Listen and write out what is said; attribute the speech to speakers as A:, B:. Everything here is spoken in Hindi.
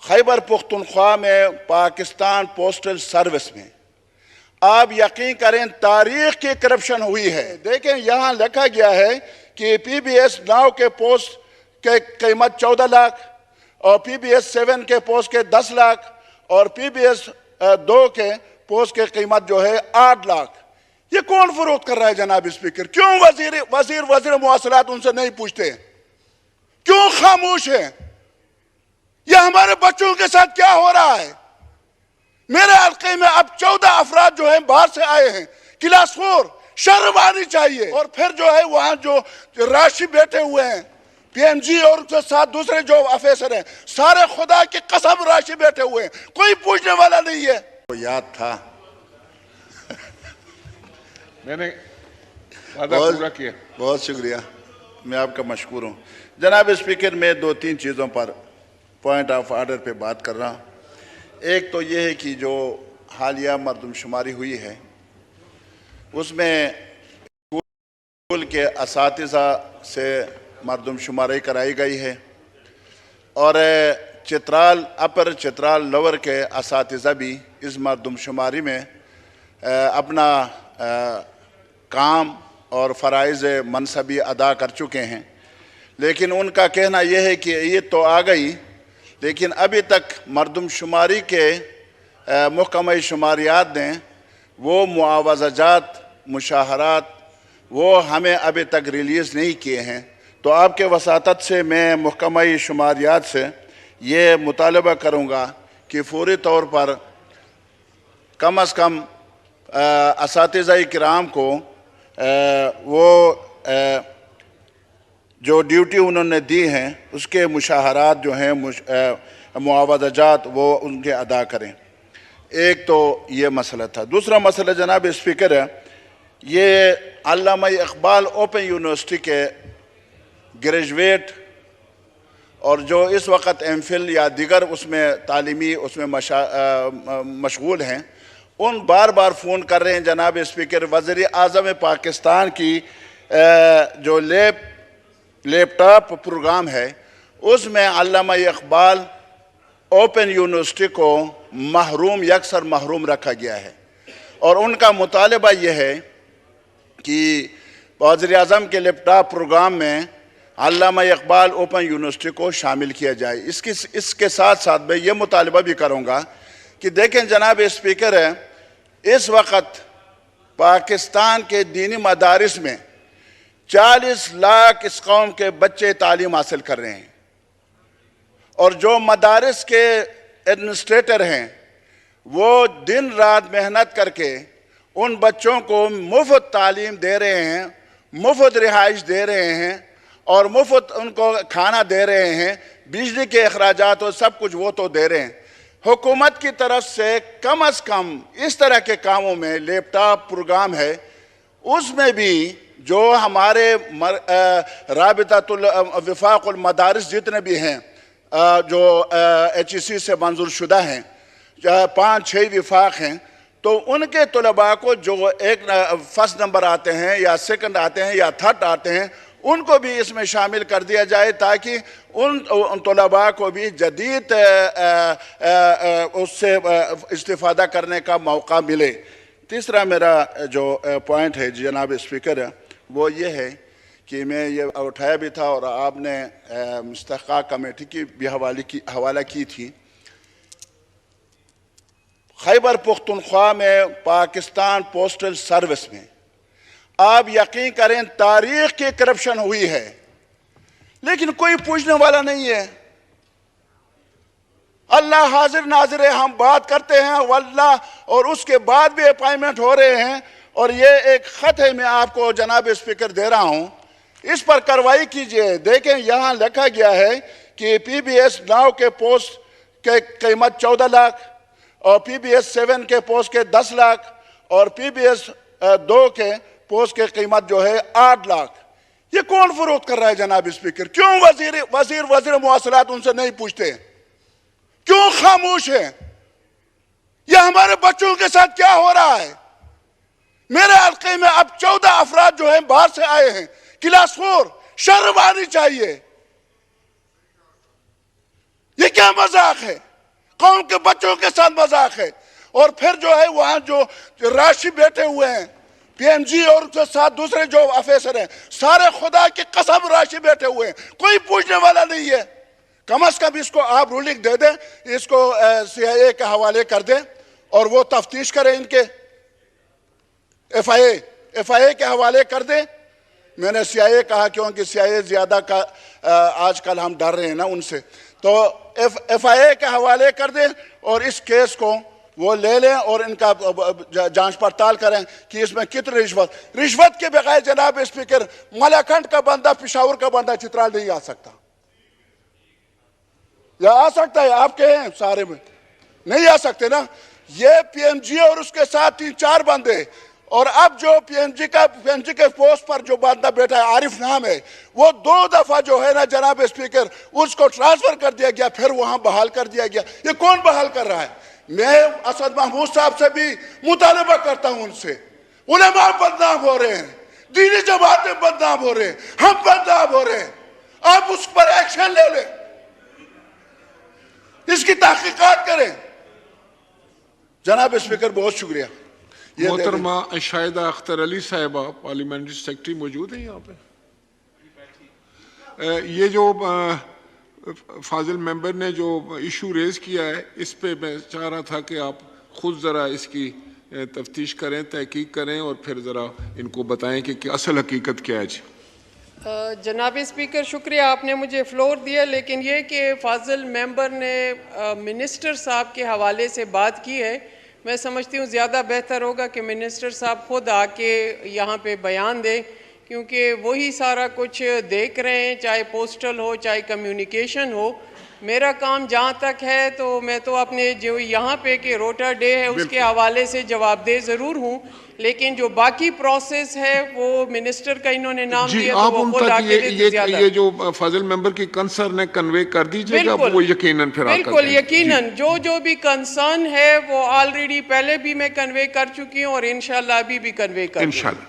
A: खैबर पुख्तनख्वा में पाकिस्तान पोस्टल सर्विस में आप यकीन करें तारीख की करप्शन हुई है। देखें यहाँ लिखा गया है कि PBS 9 के पोस्ट के कीमत 14 लाख और PBS 7 के पोस्ट के 10 लाख और PBS 2 के पोस्ट के कीमत जो है 8 लाख। ये कौन फरोख्त कर रहा है जनाब स्पीकर? क्यों वजीर मुवासलात उनसे नहीं पूछते? क्यों खामोश है? यह हमारे बच्चों के साथ क्या हो रहा है? मेरे हल्के में अब 14 अफराद जो हैं बाहर से आए हैं, क्लास 4। शर्म आनी चाहिए। और फिर जो है वहां जो राशि बैठे हुए हैं PMG और उसके साथ दूसरे जो अफसर हैं, सारे खुदा की कसम राशि बैठे हुए हैं, कोई पूछने वाला नहीं है। तो याद था
B: मैंने वादा पूरा किया।
A: बहुत शुक्रिया, मैं आपका मशकूर हूँ। जनाब स्पीकर, मैं 2-3 चीज़ों पर पॉइंट ऑफ ऑर्डर पे बात कर रहा हूँ। एक तो ये है कि जो हालिया मरदमशुमारी हुई है उसमें स्कूल के असातिज़ा से मरदमशुमारी कराई गई है और चित्राल अपर चित्राल लोअर के असातिज़ा भी इस मरदमशुमारी में अपना काम और फ़राइज़ मनसबी अदा कर चुके हैं। लेकिन उनका कहना यह है कि ये तो आ गई, लेकिन अभी तक मरदमशुमारी के महकमा शुमारियात ने वो मुआवज़ात मुशाहरात वो हमें अभी तक रिलीज़ नहीं किए हैं। तो आपके वसातत से मैं महकमा शुमारियात से ये मुतालबा करूँगा कि फौरी तौर पर कम अज़ कम असातिज़ा किराम को वो जो ड्यूटी उन्होंने दी हैं उसके मुशाहरात जो हैं मुआवज़ात वो उनके अदा करें। एक तो ये मसला था। दूसरा मसला जनाब स्पीकर है, ये अल्लामा इकबाल ओपन यूनिवर्सिटी के ग्रेजुएट और जो इस वक्त MPhil या दिगर उसमें तालीमी उसमें मशगूल हैं, उन बार बार फ़ोन कर रहे हैं जनाब स्पीकर, वज़ीर आज़म पाकिस्तान की जो लैपटॉप प्रोग्राम है उसमें अल्लामा इकबाल ओपन यूनिवर्सिटी को यकसर महरूम रखा गया है। और उनका मुतालबा यह है कि वज़ीर आज़म के लैपटॉप प्रोग्राम में अल्लामा इकबाल ओपन यूनिवर्सिटी को शामिल किया जाए। इसके साथ साथ मैं ये मुतालबा भी करूँगा कि देखें जनाब स्पीकर है, इस वक्त पाकिस्तान के दीनी मदारिस में 40 लाख इस कौम के बच्चे तालीम हासिल कर रहे हैं और जो मदारिस के एडमिनिस्ट्रेटर हैं वो दिन रात मेहनत करके उन बच्चों को मुफ्त तालीम दे रहे हैं, मुफ्त रिहाइश दे रहे हैं और मुफ्त उनको खाना दे रहे हैं, बिजली के अखराजात और सब कुछ वो तो दे रहे हैं। हुकूमत की तरफ से कम अज़ कम इस तरह के कामों में लैपटॉप प्रोग्राम है, उसमें भी जो हमारे राबितातुल वफाकुल मदारिस जितने भी हैं जो HEC से मंजूर शुदा हैं, 5-6 विफाक हैं, तो उनके तलबा को जो एक फर्स्ट नंबर आते हैं या सेकंड आते हैं या थर्ड आते हैं उनको भी इसमें शामिल कर दिया जाए ताकि उन तलबा को भी जदीद उससे इस्तिफ़ादा करने का मौका मिले। तीसरा मेरा जो पॉइंट है जनाब स्पीकर वो ये है कि मैं ये उठाया भी था और आपने मुस्तहक़ कमेटी की भी हवाला की थी। खैबर पुख्तनख्वा में पाकिस्तान पोस्टल सर्विस में आप यकीन करें तारीख की करप्शन हुई है, लेकिन कोई पूछने वाला नहीं है। अल्लाह हाजिर नाजिर है, हम बात करते हैं वल्लाह और उसके बाद भी अपॉइंटमेंट हो रहे हैं। और ये एक ख़त है, मैं आपको जनाब स्पीकर दे रहा हूँ, इस पर कार्रवाई कीजिए। देखें यहाँ लिखा गया है कि PBS 9 के पोस्ट के कीमत 14 लाख और PBS 7 के पोस्ट के 10 लाख और PBS 2 के पोस्ट के कीमत जो है 8 लाख। ये कौन फरोख्त कर रहा है जनाब स्पीकर? क्यों वजीर मुवासलात उनसे नहीं पूछते? क्यों खामोश है? यह हमारे बच्चों के साथ क्या हो रहा है? मेरे हल्के में अब 14 अफराद जो हैं बाहर से आए हैं, क्लास 4। शर्म आनी चाहिए। ये क्या मजाक है? कौम के बच्चों के साथ मजाक है। और फिर जो है वहां जो राशि बैठे हुए हैं पीएमजी और उसके साथ दूसरे जो अफसर हैं, सारे खुदा की कसम राशि बैठे हुए हैं, कोई पूछने वाला नहीं है। कम अज कम इसको आप रूलिंग दे दें, इसको सीआईए के हवाले कर दें और वो तफ्तीश करें, इनके एफआईए के हवाले कर दें। मैंने सीआईए कहा क्योंकि सीआईए ज्यादा का आजकल हम डर रहे हैं ना उनसे, तो एफआईए के हवाले कर दें और इस केस को वो ले लें और इनका जांच पड़ताल करें कि इसमें कितनी रिश्वत के बगैर जनाब स्पीकर मलाखंड का बंदा, पिशावर का बंदा चित्राल नहीं आ सकता, या आ सकता है? आपके हैं सारे में नहीं आ सकते ना। ये पीएमजी और उसके साथ 3-4 बंदे, और अब जो पीएमजी के पोस्ट पर जो बंदा बैठा है आरिफ नाम है, वो 2 दफा जो है ना जनाब स्पीकर उसको ट्रांसफर कर दिया गया, फिर वहां बहाल कर दिया गया। ये कौन बहाल कर रहा है? मैं असद महमूद साहब से भी मुतालबा करता हूं, उनसे। उलेमा बदनाम हो रहे हैं, दीनी जमातें बदनाम हो रहे हैं, हम बदनाम हो रहे हैं, आप उस पर एक्शन ले लें, इसकी तहकीकात करें। जनाब स्पीकर बहुत शुक्रिया।
B: मोहतरमा शाहिदा अख्तर अली साहिबा पार्लियामेंट्री सेक्रेटरी मौजूद हैं यहाँ पे? ये जो फाजिल मेंबर ने जो इशू रेज किया है, इस पे मैं चाह रहा था कि आप खुद ज़रा इसकी तफ्तीश करें, तहकीक करें और फिर ज़रा इनको बताएं कि असल हकीकत क्या है।
C: जनाब स्पीकर शुक्रिया, आपने मुझे फ्लोर दिया, लेकिन ये कि फाजिल मेंबर ने मिनिस्टर साहब के हवाले से बात की है, मैं समझती हूँ ज़्यादा बेहतर होगा कि मिनिस्टर साहब खुद आके यहाँ पे बयान दें, क्योंकि वही सारा कुछ देख रहे हैं, चाहे पोस्टल हो चाहे कम्युनिकेशन हो। मेरा काम जहाँ तक है तो मैं तो अपने जो यहाँ पे कि रोटा डे है उसके हवाले से जवाबदेह ज़रूर हूँ, लेकिन जो बाकी प्रोसेस है वो मिनिस्टर का इन्होंने नाम दिया,
B: आप
C: तो वो
B: उन
C: खुद
B: तक
C: आके
B: ये जो फाजिल मेंबर की कंसर्न है कन्वे कर दीजिएगा, वो यकीनन फिर
C: बिल्कुल यकीनन जो भी कंसर्न है वो ऑलरेडी पहले भी मैं कन्वे कर चुकी हूँ और इंशाल्लाह अभी भी कन्वे कर
B: इंशाल्लाह।